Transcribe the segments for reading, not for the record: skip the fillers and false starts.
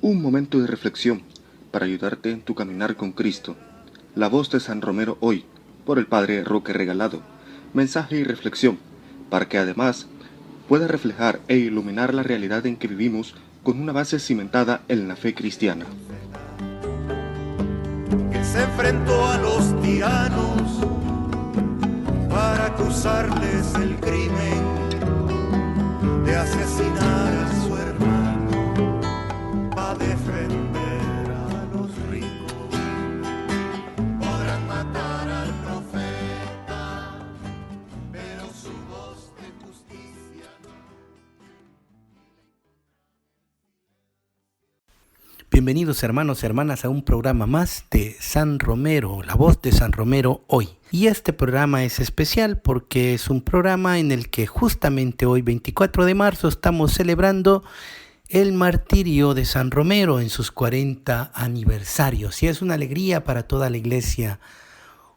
Un momento de reflexión para ayudarte en tu caminar con Cristo. La voz de San Romero hoy, por el Padre Roque Regalado. Mensaje y reflexión, para que además pueda reflejar e iluminar la realidad en que vivimos con una base cimentada en la fe cristiana. Que se enfrentó a los tiranos para acusarles el crimen de asesinar a su hermano, para defender a los ricos. Podrán matar al profeta, pero su voz de justicia no. Bienvenidos hermanos y hermanas a un programa más de San Romero, la voz de San Romero hoy. Y este programa es especial porque es un programa en el que justamente hoy, 24 de marzo, estamos celebrando el martirio de San Romero en sus 40 aniversarios. Y es una alegría para toda la Iglesia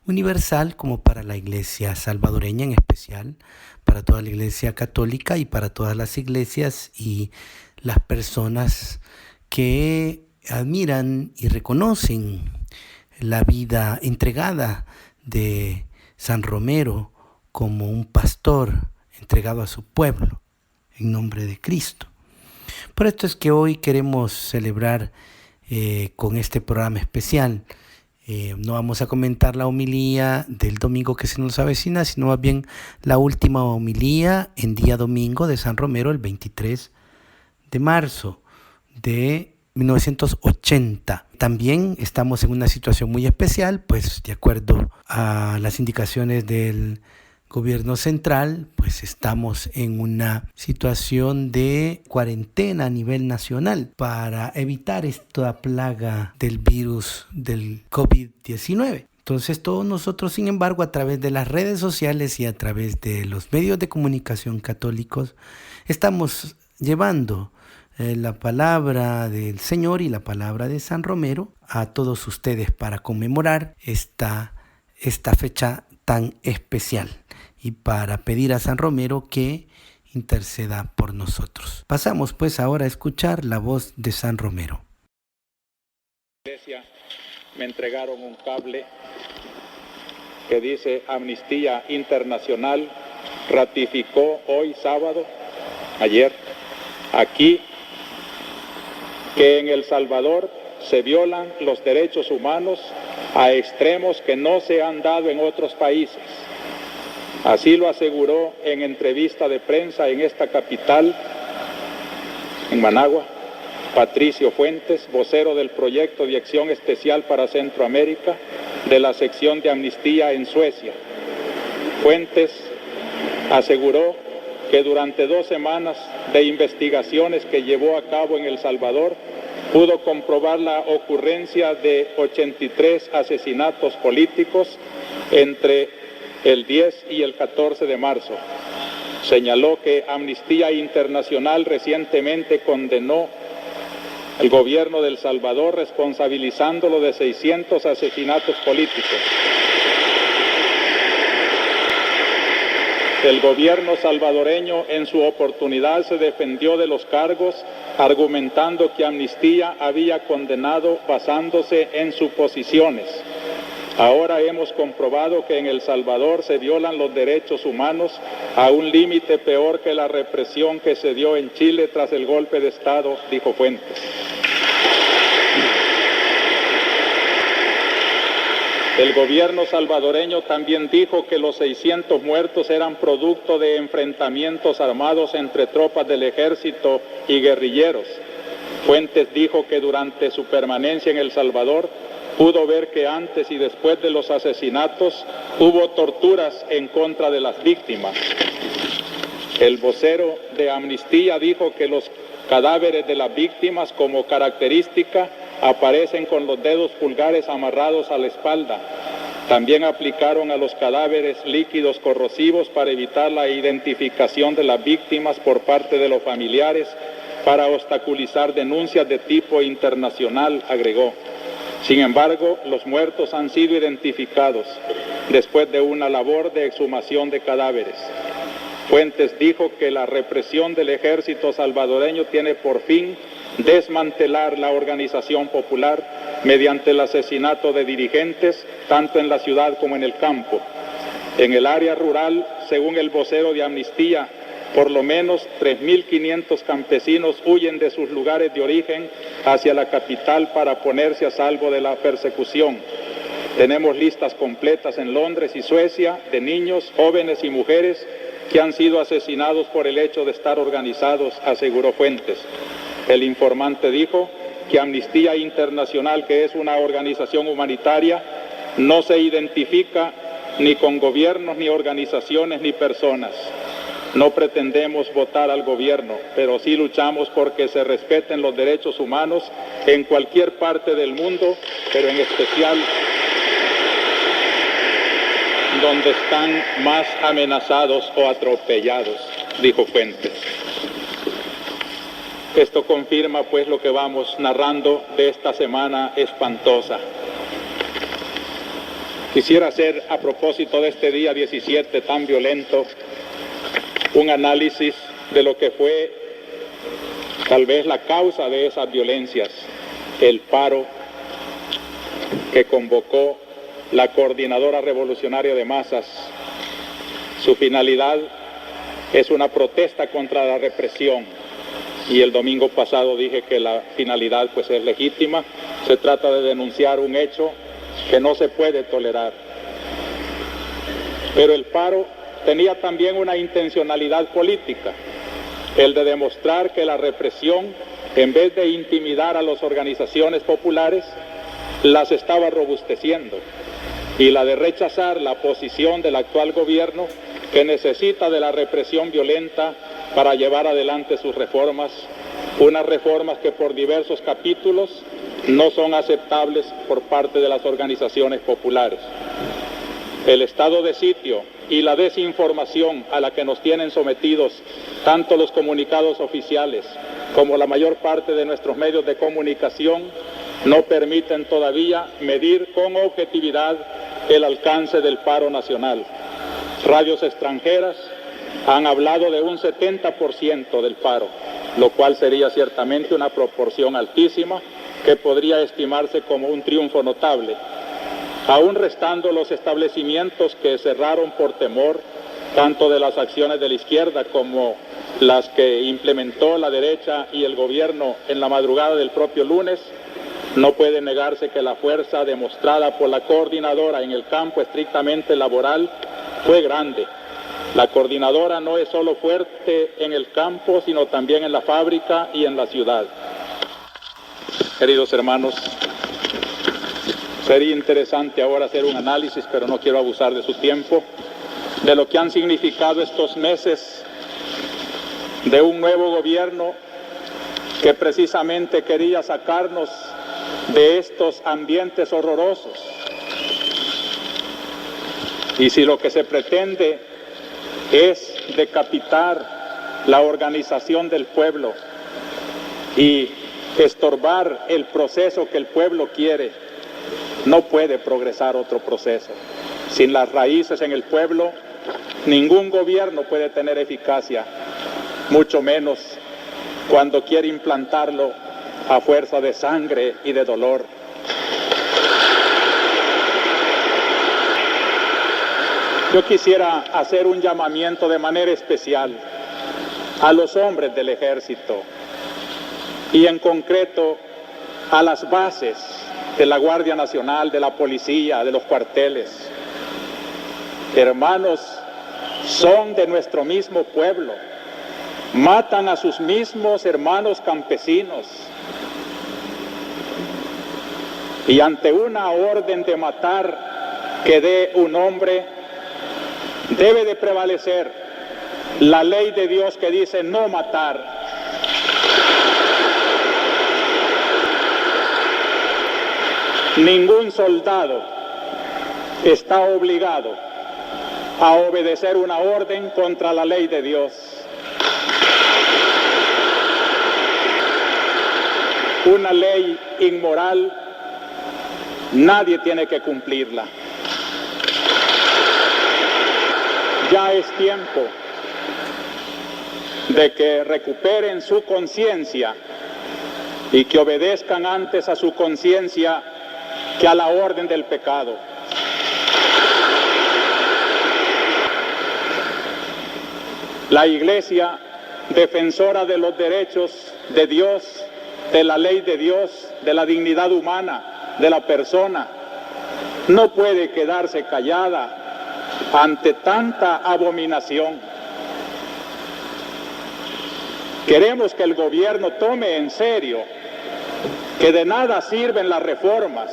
universal como para la Iglesia salvadoreña en especial, para toda la Iglesia católica y para todas las iglesias y las personas que admiran y reconocen la vida entregada de San Romero como un pastor entregado a su pueblo en nombre de Cristo. Por esto es que hoy queremos celebrar con este programa especial. No vamos a comentar la homilía del domingo que se nos avecina, sino más bien la última homilía en día domingo de San Romero, el 23 de marzo de 1980. También estamos en una situación muy especial, pues de acuerdo a las indicaciones del gobierno central, pues estamos en una situación de cuarentena a nivel nacional para evitar esta plaga del virus del COVID-19. Entonces todos nosotros, sin embargo, a través de las redes sociales y a través de los medios de comunicación católicos, estamos llevando la palabra del Señor y la palabra de San Romero a todos ustedes para conmemorar esta fecha tan especial y para pedir a San Romero que interceda por nosotros. Pasamos pues ahora a escuchar la voz de San Romero. Iglesia, me entregaron un cable que dice Amnistía Internacional ratificó hoy sábado, ayer, aquí, que en El Salvador se violan los derechos humanos a extremos que no se han dado en otros países. Así lo aseguró en entrevista de prensa en esta capital, en Managua, Patricio Fuentes, vocero del proyecto de acción especial para Centroamérica de la sección de Amnistía en Suecia. Fuentes aseguró que durante 2 semanas de investigaciones que llevó a cabo en El Salvador, pudo comprobar la ocurrencia de 83 asesinatos políticos entre el 10 y el 14 de marzo. Señaló que Amnistía Internacional recientemente condenó al gobierno de El Salvador responsabilizándolo de 600 asesinatos políticos. El gobierno salvadoreño en su oportunidad se defendió de los cargos, argumentando que Amnistía había condenado basándose en suposiciones. Ahora hemos comprobado que en El Salvador se violan los derechos humanos a un límite peor que la represión que se dio en Chile tras el golpe de Estado, dijo Fuentes. El gobierno salvadoreño también dijo que los 600 muertos eran producto de enfrentamientos armados entre tropas del ejército y guerrilleros. Fuentes dijo que durante su permanencia en El Salvador pudo ver que antes y después de los asesinatos hubo torturas en contra de las víctimas. El vocero de Amnistía dijo que los cadáveres de las víctimas como característica aparecen con los dedos pulgares amarrados a la espalda. También aplicaron a los cadáveres líquidos corrosivos para evitar la identificación de las víctimas por parte de los familiares, para obstaculizar denuncias de tipo internacional, agregó. Sin embargo, los muertos han sido identificados después de una labor de exhumación de cadáveres. Fuentes dijo que la represión del ejército salvadoreño tiene por fin desmantelar la organización popular mediante el asesinato de dirigentes, tanto en la ciudad como en el campo. En el área rural, según el vocero de Amnistía, por lo menos 3.500 campesinos huyen de sus lugares de origen hacia la capital para ponerse a salvo de la persecución. Tenemos listas completas en Londres y Suecia de niños, jóvenes y mujeres que han sido asesinados por el hecho de estar organizados, aseguró Fuentes. El informante dijo que Amnistía Internacional, que es una organización humanitaria, no se identifica ni con gobiernos, ni organizaciones, ni personas. No pretendemos votar al gobierno, pero sí luchamos porque se respeten los derechos humanos en cualquier parte del mundo, pero en especial donde están más amenazados o atropellados, dijo Fuentes. Esto confirma pues lo que vamos narrando de esta semana espantosa. Quisiera hacer, a propósito de este día 17 tan violento, un análisis de lo que fue tal vez la causa de esas violencias, el paro que convocó la Coordinadora Revolucionaria de Masas. Su finalidad es una protesta contra la represión, y el domingo pasado dije que la finalidad pues es legítima. Se trata de denunciar un hecho que no se puede tolerar. Pero el paro tenía también una intencionalidad política, el de demostrar que la represión, en vez de intimidar a las organizaciones populares, las estaba robusteciendo, y la de rechazar la posición del actual gobierno, que necesita de la represión violenta para llevar adelante sus reformas, unas reformas que por diversos capítulos no son aceptables por parte de las organizaciones populares. El estado de sitio y la desinformación a la que nos tienen sometidos tanto los comunicados oficiales como la mayor parte de nuestros medios de comunicación no permiten todavía medir con objetividad el alcance del paro nacional. Radios extranjeras han hablado de un 70% del paro, lo cual sería ciertamente una proporción altísima que podría estimarse como un triunfo notable, aún restando los establecimientos que cerraron por temor tanto de las acciones de la izquierda como las que implementó la derecha y el gobierno en la madrugada del propio lunes. No puede negarse que la fuerza demostrada por la coordinadora en el campo estrictamente laboral fue grande. La coordinadora no es solo fuerte en el campo, sino también en la fábrica y en la ciudad. Queridos hermanos, sería interesante ahora hacer un análisis, pero no quiero abusar de su tiempo, de lo que han significado estos meses de un nuevo gobierno que precisamente quería sacarnos de estos ambientes horrorosos. Y si lo que se pretende es decapitar la organización del pueblo y estorbar el proceso que el pueblo quiere, no puede progresar otro proceso. Sin las raíces en el pueblo, ningún gobierno puede tener eficacia, mucho menos cuando quiere implantarlo a fuerza de sangre y de dolor. Yo quisiera hacer un llamamiento de manera especial a los hombres del ejército y en concreto a las bases de la Guardia Nacional, de la policía, de los cuarteles. Hermanos, son de nuestro mismo pueblo, matan a sus mismos hermanos campesinos. Y ante una orden de matar que dé un hombre, debe de prevalecer la ley de Dios que dice no matar. Ningún soldado está obligado a obedecer una orden contra la ley de Dios. Una ley inmoral, nadie tiene que cumplirla. Ya es tiempo de que recuperen su conciencia y que obedezcan antes a su conciencia que a la orden del pecado. La Iglesia, defensora de los derechos de Dios, de la ley de Dios, de la dignidad humana, de la persona, no puede quedarse callada ante tanta abominación. Queremos que el gobierno tome en serio que de nada sirven las reformas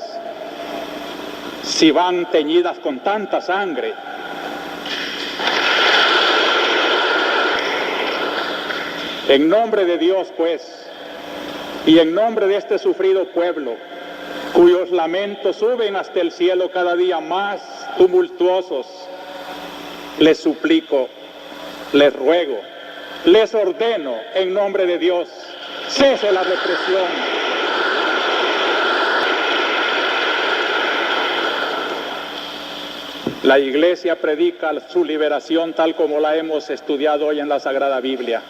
si van teñidas con tanta sangre. En nombre de Dios, pues, y en nombre de este sufrido pueblo, cuyos lamentos suben hasta el cielo cada día más tumultuosos, les suplico, les ruego, les ordeno en nombre de Dios, cese la represión. La Iglesia predica su liberación tal como la hemos estudiado hoy en la Sagrada Biblia.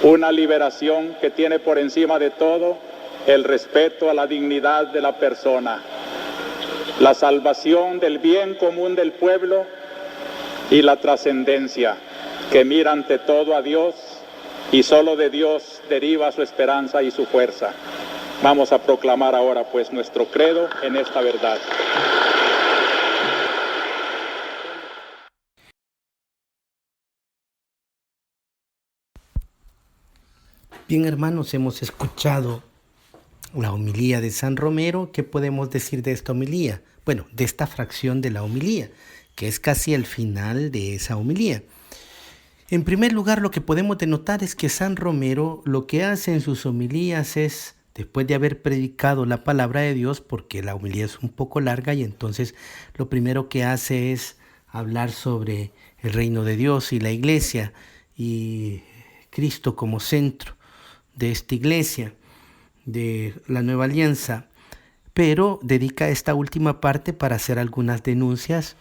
Una liberación que tiene por encima de todo el respeto a la dignidad de la persona, la salvación del bien común del pueblo y la trascendencia que mira ante todo a Dios y solo de Dios deriva su esperanza y su fuerza. Vamos a proclamar ahora pues nuestro credo en esta verdad. Bien, hermanos, hemos escuchado la homilía de San Romero. ¿Qué podemos decir de esta homilía? Bueno, de esta fracción de la homilía, que es casi el final de esa homilía. En primer lugar, lo que podemos denotar es que San Romero lo que hace en sus homilías es, después de haber predicado la palabra de Dios, porque la homilía es un poco larga, y entonces lo primero que hace es hablar sobre el reino de Dios y la iglesia y Cristo como centro de esta iglesia, de la nueva alianza, pero dedica esta última parte para hacer algunas denuncias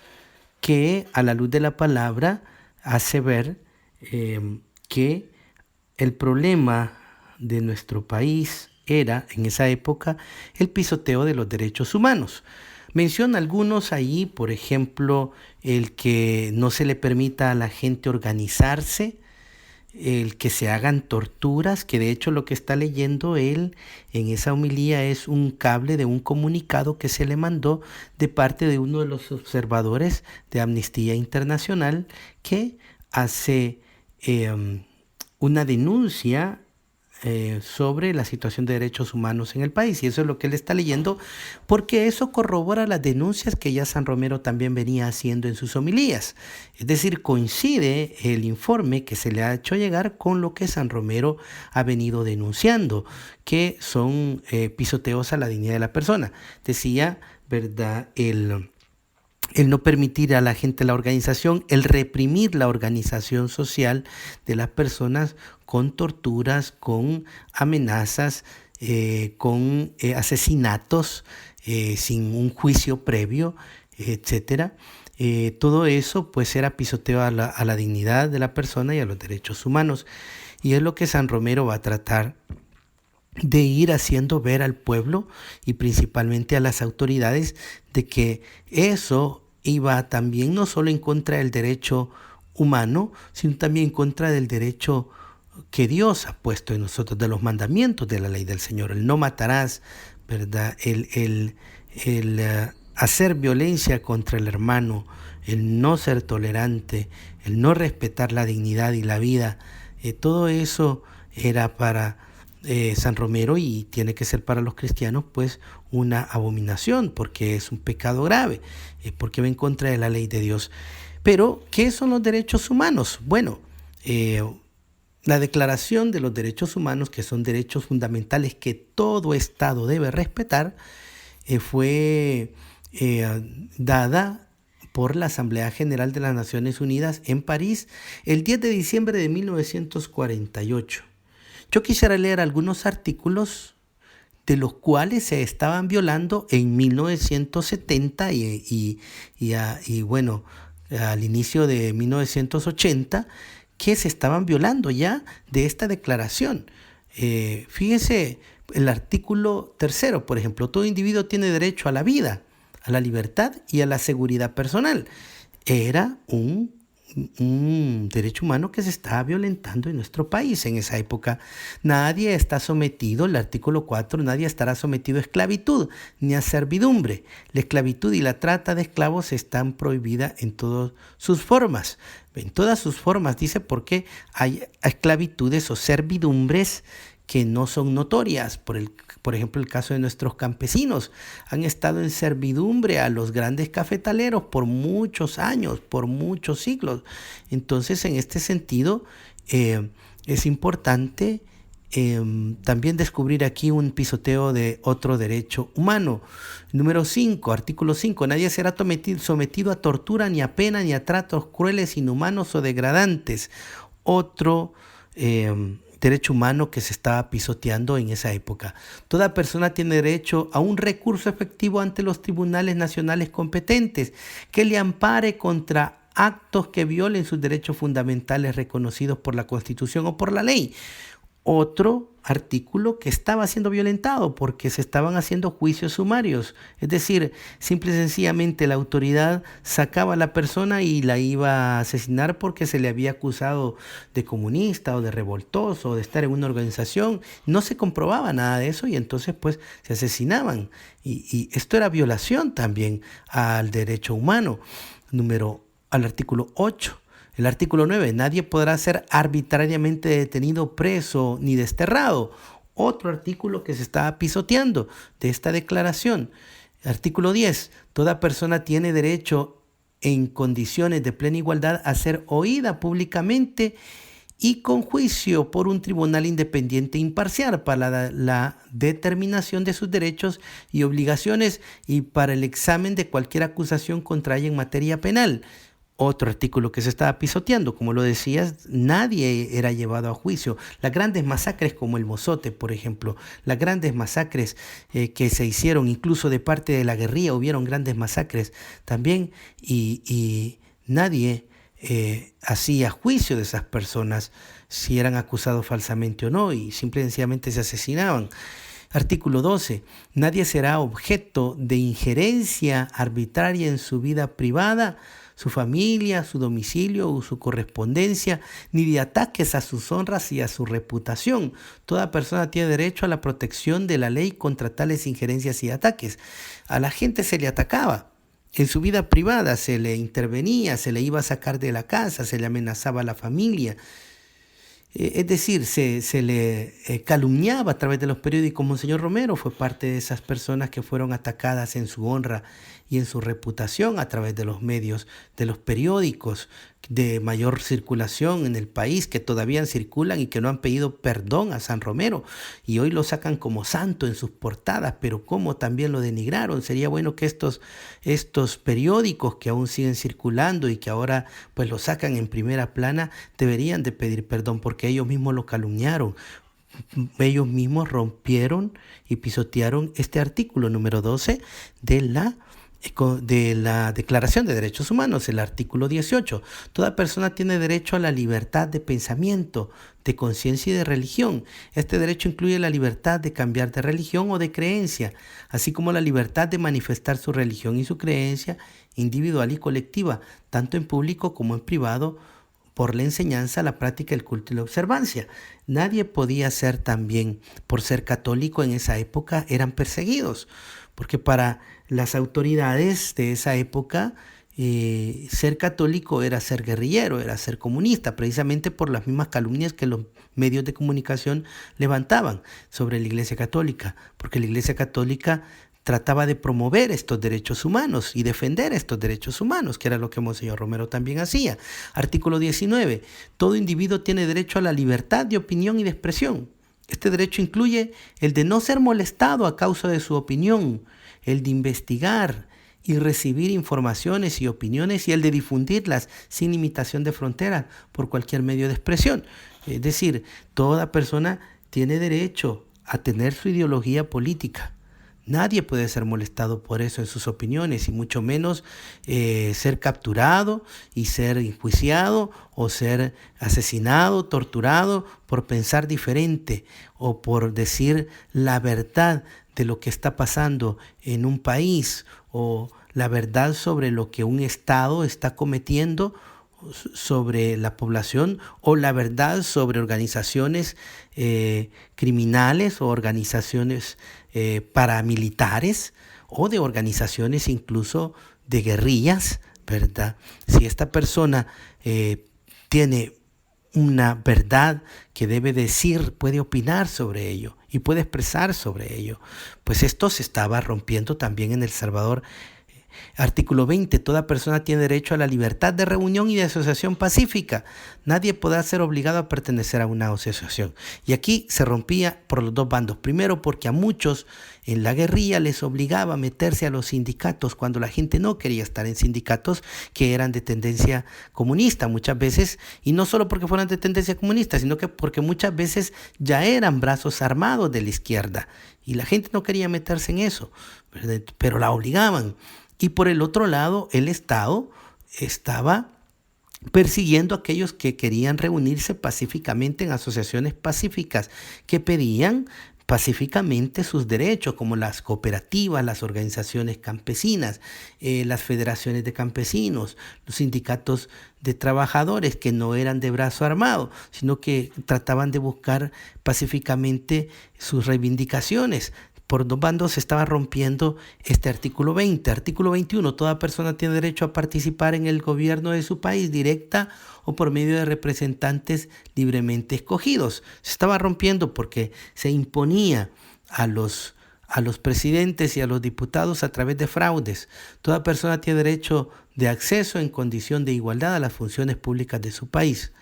que a la luz de la palabra hace ver que el problema de nuestro país era en esa época el pisoteo de los derechos humanos. Menciona algunos ahí, por ejemplo, el que no se le permita a la gente organizarse, el que se hagan torturas, que de hecho lo que está leyendo él en esa homilía es un cable de un comunicado que se le mandó de parte de uno de los observadores de Amnistía Internacional que hace una denuncia sobre la situación de derechos humanos en el país, y eso es lo que él está leyendo, porque eso corrobora las denuncias que ya San Romero también venía haciendo en sus homilías. Es decir, coincide el informe que se le ha hecho llegar con lo que San Romero ha venido denunciando, que son pisoteos a la dignidad de la persona. Decía, ¿verdad?, el no permitir a la gente la organización, el reprimir la organización social de las personas con torturas, con amenazas, con asesinatos sin un juicio previo, etcétera. Todo eso pues era pisoteo a la dignidad de la persona y a los derechos humanos. Y es lo que San Romero va a tratar de ir haciendo ver al pueblo y principalmente a las autoridades de que eso iba también no solo en contra del derecho humano, sino también en contra del derecho que Dios ha puesto en nosotros, de los mandamientos de la ley del Señor. El no matarás, ¿verdad? El hacer violencia contra el hermano, el no ser tolerante, el no respetar la dignidad y la vida, todo eso era para San Romero, y tiene que ser para los cristianos pues una abominación, porque es un pecado grave, porque va en contra de la ley de Dios. Pero, ¿qué son los derechos humanos? Bueno, la Declaración de los Derechos Humanos, que son derechos fundamentales que todo Estado debe respetar, fue dada por la Asamblea General de las Naciones Unidas en París el 10 de diciembre de 1948. Yo quisiera leer algunos artículos de los cuales se estaban violando en 1970 y bueno, al inicio de 1980, que se estaban violando ya de esta declaración. Fíjense el artículo 3, por ejemplo, todo individuo tiene derecho a la vida, a la libertad y a la seguridad personal. Era un derecho humano que se estaba violentando en nuestro país en esa época. Nadie está sometido, el artículo 4, nadie estará sometido a esclavitud ni a servidumbre. La esclavitud y la trata de esclavos están prohibidas en todas sus formas. En todas sus formas, dice, porque hay esclavitudes o servidumbres que no son notorias. Por ejemplo, el caso de nuestros campesinos. Han estado en servidumbre a los grandes cafetaleros por muchos años, por muchos siglos. Entonces, en este sentido, es importante también descubrir aquí un pisoteo de otro derecho humano. Número 5, artículo 5. Nadie será sometido a tortura, ni a pena, ni a tratos crueles, inhumanos o degradantes. Otro derecho humano que se estaba pisoteando en esa época. Toda persona tiene derecho a un recurso efectivo ante los tribunales nacionales competentes que le ampare contra actos que violen sus derechos fundamentales reconocidos por la Constitución o por la ley. Otro artículo que estaba siendo violentado porque se estaban haciendo juicios sumarios. Es decir, simple y sencillamente la autoridad sacaba a la persona y la iba a asesinar porque se le había acusado de comunista o de revoltoso o de estar en una organización. No se comprobaba nada de eso y entonces pues se asesinaban. Y esto era violación también al derecho humano. Al artículo 8. El artículo 9, nadie podrá ser arbitrariamente detenido, preso ni desterrado. Otro artículo que se estaba pisoteando de esta declaración. Artículo 10, toda persona tiene derecho en condiciones de plena igualdad a ser oída públicamente y con juicio por un tribunal independiente e imparcial para la determinación de sus derechos y obligaciones y para el examen de cualquier acusación contra ella en materia penal. Otro artículo que se estaba pisoteando, como lo decías, nadie era llevado a juicio. Las grandes masacres como el Mozote, por ejemplo, las grandes masacres que se hicieron incluso de parte de la guerrilla, hubieron grandes masacres también y nadie hacía juicio de esas personas si eran acusados falsamente o no y simple y sencillamente se asesinaban. Artículo 12. Nadie será objeto de injerencia arbitraria en su vida privada, su familia, su domicilio o su correspondencia, ni de ataques a sus honras y a su reputación. Toda persona tiene derecho a la protección de la ley contra tales injerencias y ataques. A la gente se le atacaba. En su vida privada se le intervenía, se le iba a sacar de la casa, se le amenazaba a la familia. Es decir, se le calumniaba a través de los periódicos. Monseñor Romero fue parte de esas personas que fueron atacadas en su honra y en su reputación a través de los medios, de los periódicos de mayor circulación en el país, que todavía circulan y que no han pedido perdón a San Romero y hoy lo sacan como santo en sus portadas, pero cómo también lo denigraron. Sería bueno que estos periódicos que aún siguen circulando y que ahora pues lo sacan en primera plana deberían de pedir perdón porque ellos mismos lo calumniaron. Ellos mismos rompieron y pisotearon este artículo número 12 de la Declaración de Derechos Humanos, el artículo 18. Toda persona tiene derecho a la libertad de pensamiento, de conciencia y de religión. Este derecho incluye la libertad de cambiar de religión o de creencia, así como la libertad de manifestar su religión y su creencia individual y colectiva, tanto en público como en privado, por la enseñanza, la práctica, el culto y la observancia. Nadie podía ser también, por ser católico en esa época, eran perseguidos, porque para las autoridades de esa época ser católico era ser guerrillero, era ser comunista, precisamente por las mismas calumnias que los medios de comunicación levantaban sobre la Iglesia Católica, porque la Iglesia Católica trataba de promover estos derechos humanos y defender estos derechos humanos, que era lo que Monseñor Romero también hacía. Artículo 19. Todo individuo tiene derecho a la libertad de opinión y de expresión. Este derecho incluye el de no ser molestado a causa de su opinión, el de investigar y recibir informaciones y opiniones y el de difundirlas sin limitación de fronteras por cualquier medio de expresión. Es decir, toda persona tiene derecho a tener su ideología política. Nadie puede ser molestado por eso en sus opiniones, y mucho menos ser capturado y ser enjuiciado o ser asesinado, torturado por pensar diferente o por decir la verdad de lo que está pasando en un país, o la verdad sobre lo que un Estado está cometiendo sobre la población, o la verdad sobre organizaciones criminales o organizaciones paramilitares, o de organizaciones incluso de guerrillas, ¿verdad? Si esta persona tiene una verdad que debe decir, puede opinar sobre ello y puede expresar sobre ello, pues esto se estaba rompiendo también en El Salvador. Artículo 20. Toda persona tiene derecho a la libertad de reunión y de asociación pacífica. Nadie podrá ser obligado a pertenecer a una asociación. Y aquí se rompía por los dos bandos. Primero, porque a muchos en la guerrilla les obligaba a meterse a los sindicatos cuando la gente no quería estar en sindicatos que eran de tendencia comunista muchas veces, y no solo porque fueran de tendencia comunista, sino que porque muchas veces ya eran brazos armados de la izquierda y la gente no quería meterse en eso, ¿verdad? Pero la obligaban. Y por el otro lado, el Estado estaba persiguiendo a aquellos que querían reunirse pacíficamente en asociaciones pacíficas, que pedían pacíficamente sus derechos, como las cooperativas, las organizaciones campesinas, las federaciones de campesinos, los sindicatos de trabajadores, que no eran de brazo armado, sino que trataban de buscar pacíficamente sus reivindicaciones. Por dos bandos se estaba rompiendo este artículo 20. Artículo 21. Toda persona tiene derecho a participar en el gobierno de su país, directa o por medio de representantes libremente escogidos. Se estaba rompiendo porque se imponía a los presidentes y a los diputados a través de fraudes. Toda persona tiene derecho de acceso en condición de igualdad a las funciones públicas de su país.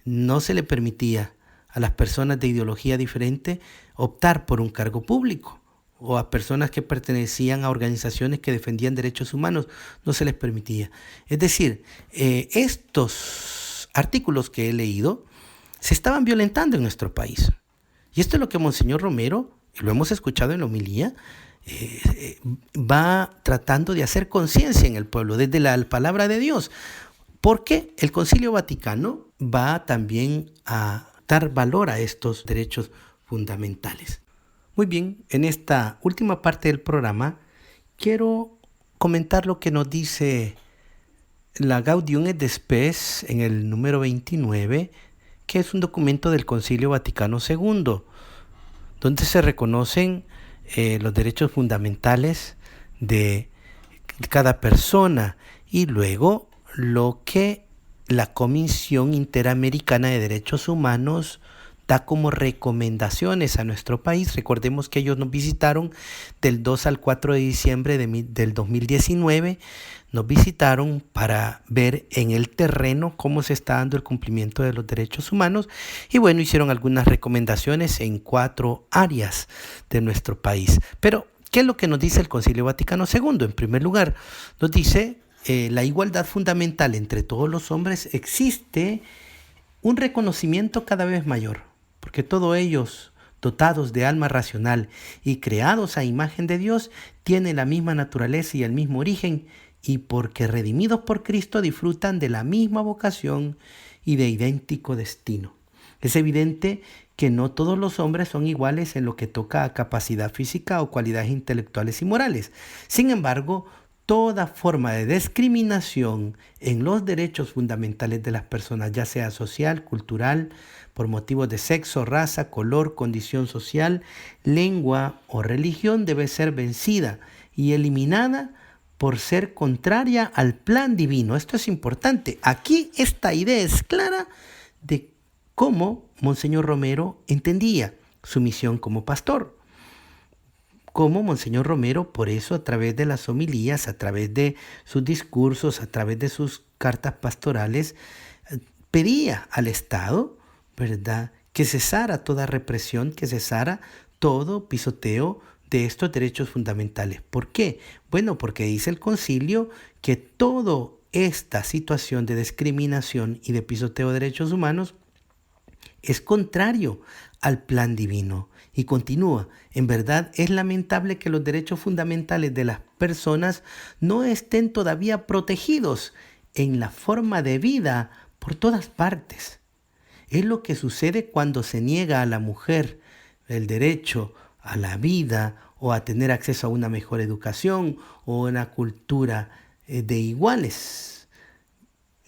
No se le permitía a las personas de ideología diferente optar por un cargo público, o a personas que pertenecían a organizaciones que defendían derechos humanos, no se les permitía. Es decir, estos artículos que he leído se estaban violentando en nuestro país. Y esto es lo que Monseñor Romero, y lo hemos escuchado en la homilía, va tratando de hacer conciencia en el pueblo desde la palabra de Dios, porque el Concilio Vaticano va también a dar valor a estos derechos fundamentales. Muy bien, en esta última parte del programa quiero comentar lo que nos dice la Gaudium et Spes en el número 29, que es un documento del Concilio Vaticano II, donde se reconocen los derechos fundamentales de cada persona, y luego lo que la Comisión Interamericana de Derechos Humanos da como recomendaciones a nuestro país. Recordemos que ellos nos visitaron del 2 al 4 de diciembre del 2019. Nos visitaron para ver en el terreno cómo se está dando el cumplimiento de los derechos humanos. Y bueno, hicieron algunas recomendaciones en 4 áreas de nuestro país. Pero, ¿qué es lo que nos dice el Concilio Vaticano II? En primer lugar, nos dice la igualdad fundamental entre todos los hombres. Existe un reconocimiento cada vez mayor, porque todos ellos, dotados de alma racional y creados a imagen de Dios, tienen la misma naturaleza y el mismo origen, y porque redimidos por Cristo disfrutan de la misma vocación y de idéntico destino. Es evidente que no todos los hombres son iguales en lo que toca a capacidad física o cualidades intelectuales y morales. Sin embargo, toda forma de discriminación en los derechos fundamentales de las personas, ya sea social, cultural, por motivos de sexo, raza, color, condición social, lengua o religión, debe ser vencida y eliminada por ser contraria al plan divino. Esto es importante. Aquí esta idea es clara de cómo Monseñor Romero entendía su misión como pastor. Cómo Monseñor Romero, por eso, a través de las homilías, a través de sus discursos, a través de sus cartas pastorales, pedía al Estado, ¿verdad?, que cesara toda represión, que cesara todo pisoteo de estos derechos fundamentales. ¿Por qué? Bueno, porque dice el concilio que toda esta situación de discriminación y de pisoteo de derechos humanos es contrario al plan divino. Y continúa, en verdad es lamentable que los derechos fundamentales de las personas no estén todavía protegidos en la forma de vida por todas partes. Es lo que sucede cuando se niega a la mujer el derecho a la vida o a tener acceso a una mejor educación o una cultura de iguales.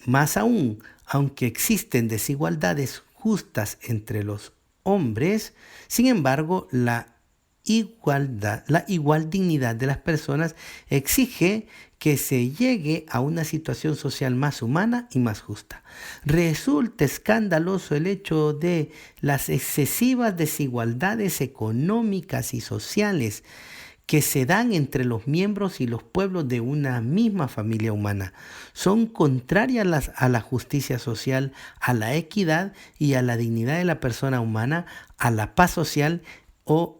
Más aún, aunque existen desigualdades justas entre los hombres, sin embargo, la igual dignidad de las personas exige que se llegue a una situación social más humana y más justa. Resulta escandaloso el hecho de las excesivas desigualdades económicas y sociales que se dan entre los miembros y los pueblos de una misma familia humana. Son contrarias a la justicia social, a la equidad y a la dignidad de la persona humana, a la paz social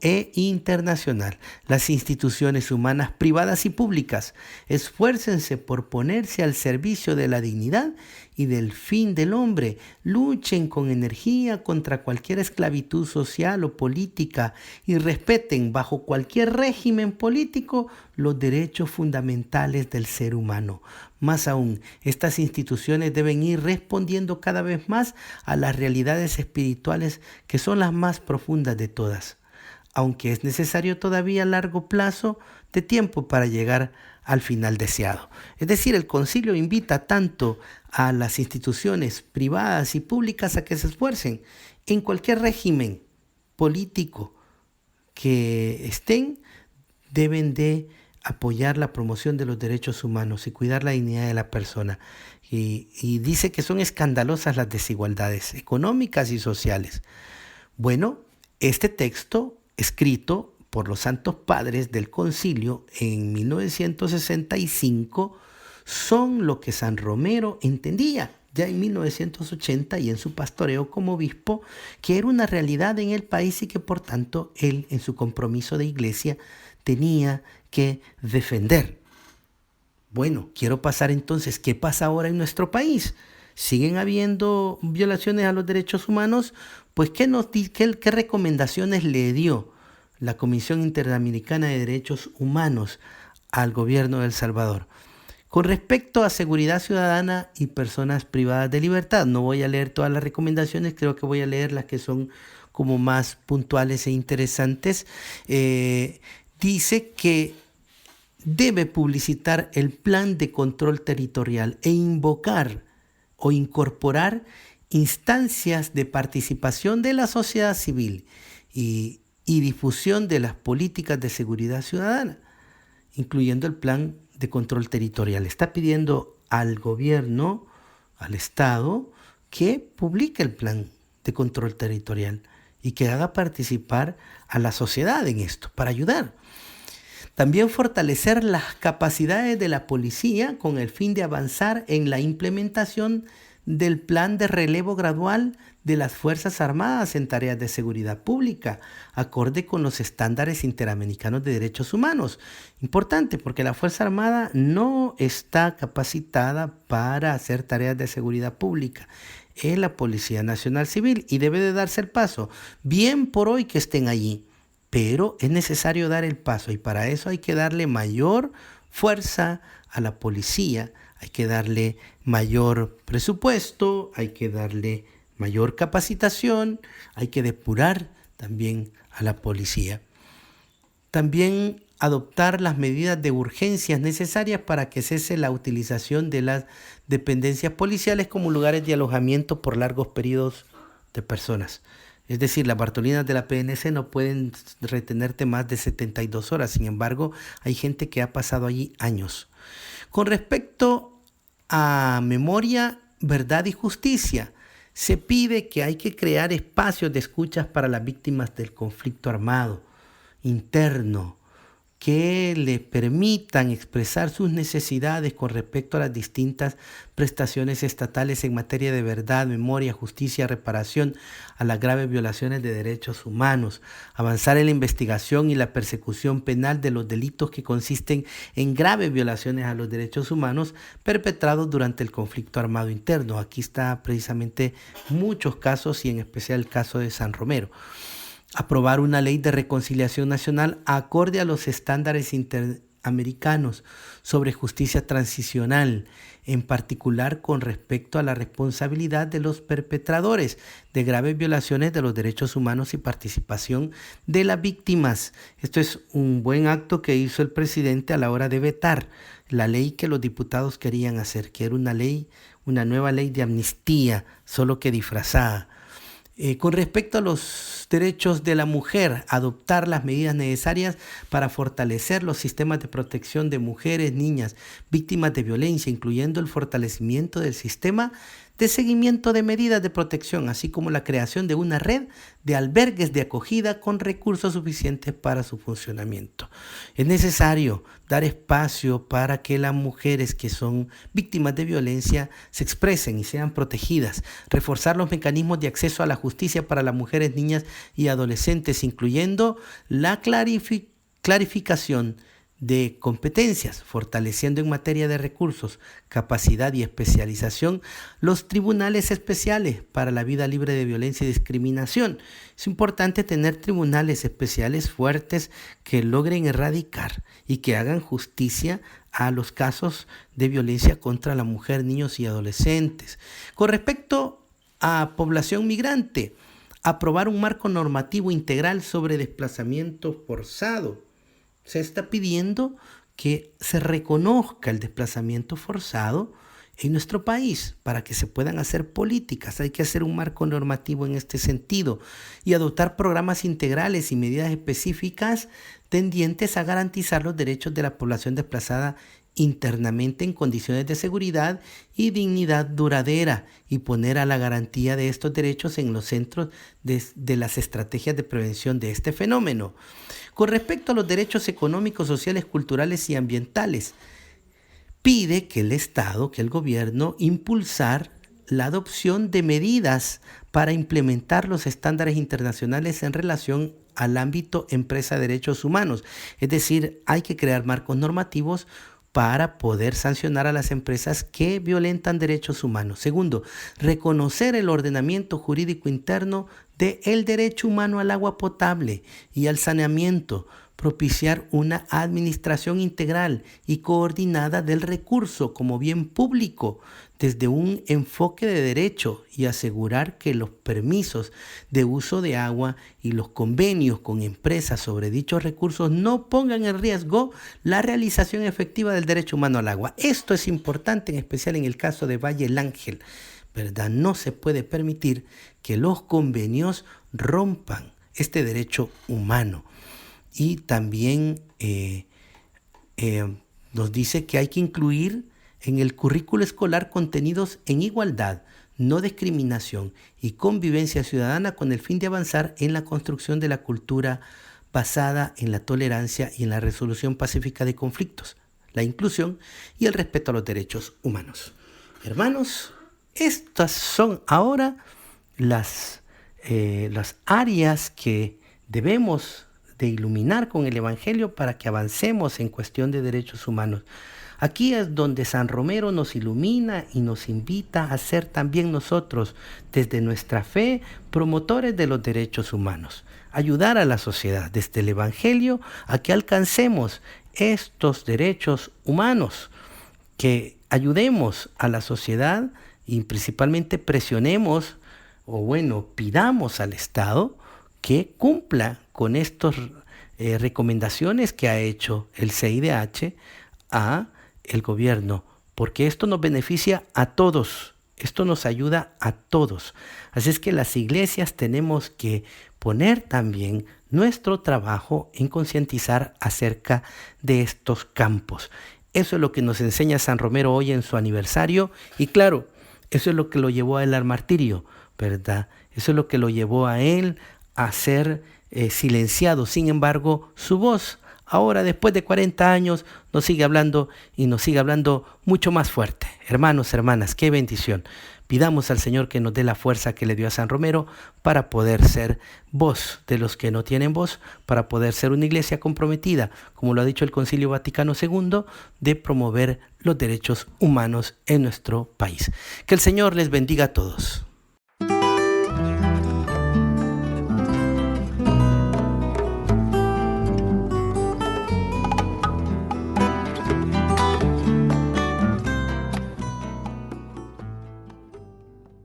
e internacional. Las instituciones humanas privadas y públicas esfuércense por ponerse al servicio de la dignidad y del fin del hombre. Luchen con energía contra cualquier esclavitud social o política y respeten bajo cualquier régimen político los derechos fundamentales del ser humano. Más aún, estas instituciones deben ir respondiendo cada vez más a las realidades espirituales que son las más profundas de todas, aunque es necesario todavía largo plazo de tiempo para llegar al final deseado. Es decir, el concilio invita tanto a las instituciones privadas y públicas a que se esfuercen en cualquier régimen político que estén, deben de apoyar la promoción de los derechos humanos y cuidar la dignidad de la persona. Y dice que son escandalosas las desigualdades económicas y sociales. Bueno, este texto escrito por los santos padres del concilio en 1965 son lo que San Romero entendía ya en 1980 y en su pastoreo como obispo, que era una realidad en el país y que por tanto él en su compromiso de iglesia tenía que defender. Bueno, quiero pasar entonces, ¿qué pasa ahora en nuestro país? ¿Siguen habiendo violaciones a los derechos humanos? Pues, ¿qué recomendaciones le dio la Comisión Interamericana de Derechos Humanos al gobierno de El Salvador? Con respecto a seguridad ciudadana y personas privadas de libertad, no voy a leer todas las recomendaciones, creo que voy a leer las que son como más puntuales e interesantes. Dice que debe publicitar el plan de control territorial e invocar o incorporar instancias de participación de la sociedad civil y difusión de las políticas de seguridad ciudadana, incluyendo el plan de control territorial. Está pidiendo al gobierno, al Estado, que publique el plan de control territorial y que haga participar a la sociedad en esto para ayudar. También fortalecer las capacidades de la policía con el fin de avanzar en la implementación del plan de relevo gradual de las Fuerzas Armadas en tareas de seguridad pública, acorde con los estándares interamericanos de derechos humanos. Importante, porque la Fuerza Armada no está capacitada para hacer tareas de seguridad pública. Es la Policía Nacional Civil y debe de darse el paso. Bien por hoy que estén allí, pero es necesario dar el paso y para eso hay que darle mayor fuerza a la policía, hay que darle mayor presupuesto, hay que darle mayor capacitación, hay que depurar también a la policía. También adoptar las medidas de urgencia necesarias para que cese la utilización de las dependencias policiales como lugares de alojamiento por largos periodos de personas. Es decir, las Bartolinas de la PNC no pueden retenerte más de 72 horas. Sin embargo, hay gente que ha pasado allí años. Con respecto a memoria, verdad y justicia, se pide que hay que crear espacios de escuchas para las víctimas del conflicto armado interno, que le permitan expresar sus necesidades con respecto a las distintas prestaciones estatales en materia de verdad, memoria, justicia, reparación a las graves violaciones de derechos humanos, avanzar en la investigación y la persecución penal de los delitos que consisten en graves violaciones a los derechos humanos perpetrados durante el conflicto armado interno. Aquí está precisamente muchos casos y en especial el caso de San Romero. Aprobar una ley de reconciliación nacional acorde a los estándares interamericanos sobre justicia transicional, en particular con respecto a la responsabilidad de los perpetradores de graves violaciones de los derechos humanos y participación de las víctimas. Esto es un buen acto que hizo el presidente a la hora de vetar la ley que los diputados querían hacer, que era una nueva ley de amnistía, solo que disfrazada. Con respecto a los derechos de la mujer, adoptar las medidas necesarias para fortalecer los sistemas de protección de mujeres, niñas, víctimas de violencia, incluyendo el fortalecimiento del sistema de seguimiento de medidas de protección, así como la creación de una red de albergues de acogida con recursos suficientes para su funcionamiento. Es necesario dar espacio para que las mujeres que son víctimas de violencia se expresen y sean protegidas, reforzar los mecanismos de acceso a la justicia para las mujeres, niñas y adolescentes, incluyendo la clarificación de competencias, fortaleciendo en materia de recursos, capacidad y especialización los tribunales especiales para la vida libre de violencia y discriminación. Es importante tener tribunales especiales fuertes que logren erradicar y que hagan justicia a los casos de violencia contra la mujer, niños y adolescentes. Con respecto a población migrante, aprobar un marco normativo integral sobre desplazamiento forzado. Se está pidiendo que se reconozca el desplazamiento forzado en nuestro país para que se puedan hacer políticas. Hay que hacer un marco normativo en este sentido y adoptar programas integrales y medidas específicas tendientes a garantizar los derechos de la población desplazada internamente en condiciones de seguridad y dignidad duradera y poner a la garantía de estos derechos en los centros de las estrategias de prevención de este fenómeno. Con respecto a los derechos económicos, sociales, culturales y ambientales, pide que el Estado, que el gobierno, impulsar la adopción de medidas para implementar los estándares internacionales en relación al ámbito empresa de derechos humanos. Es decir, hay que crear marcos normativos para poder sancionar a las empresas que violentan derechos humanos. Segundo, reconocer el ordenamiento jurídico interno del derecho humano al agua potable y al saneamiento, propiciar una administración integral y coordinada del recurso como bien público desde un enfoque de derecho y asegurar que los permisos de uso de agua y los convenios con empresas sobre dichos recursos no pongan en riesgo la realización efectiva del derecho humano al agua. Esto es importante, en especial en el caso de Valle El Ángel, ¿verdad? No se puede permitir que los convenios rompan este derecho humano. Y también nos dice que hay que incluir en el currículo escolar contenidos en igualdad, no discriminación y convivencia ciudadana con el fin de avanzar en la construcción de la cultura basada en la tolerancia y en la resolución pacífica de conflictos, la inclusión y el respeto a los derechos humanos. Hermanos, estas son ahora las áreas que debemos de iluminar con el Evangelio para que avancemos en cuestión de derechos humanos. Aquí es donde San Romero nos ilumina y nos invita a ser también nosotros, desde nuestra fe, promotores de los derechos humanos. Ayudar a la sociedad desde el Evangelio a que alcancemos estos derechos humanos, que ayudemos a la sociedad y principalmente presionemos pidamos al Estado que cumpla con estas recomendaciones que ha hecho el CIDH a el gobierno, porque esto nos beneficia a todos, esto nos ayuda a todos. Así es que las iglesias tenemos que poner también nuestro trabajo en concientizar acerca de estos campos. Eso es lo que nos enseña San Romero hoy en su aniversario y claro, eso es lo que lo llevó a él al martirio, ¿verdad? Eso es lo que lo llevó a él a ser silenciado. Sin embargo, su voz ahora después de 40 años nos sigue hablando y nos sigue hablando mucho más fuerte. Hermanos, hermanas, qué bendición. Pidamos al Señor que nos dé la fuerza que le dio a San Romero para poder ser voz de los que no tienen voz, para poder ser una iglesia comprometida, como lo ha dicho el Concilio Vaticano II, de promover los derechos humanos en nuestro país. Que el Señor les bendiga a todos.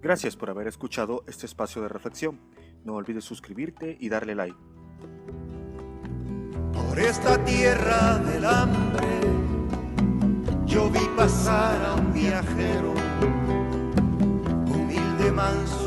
Gracias por haber escuchado este espacio de reflexión. No olvides suscribirte y darle like. Por esta tierra del hambre yo vi pasar a un viajero, humilde, manso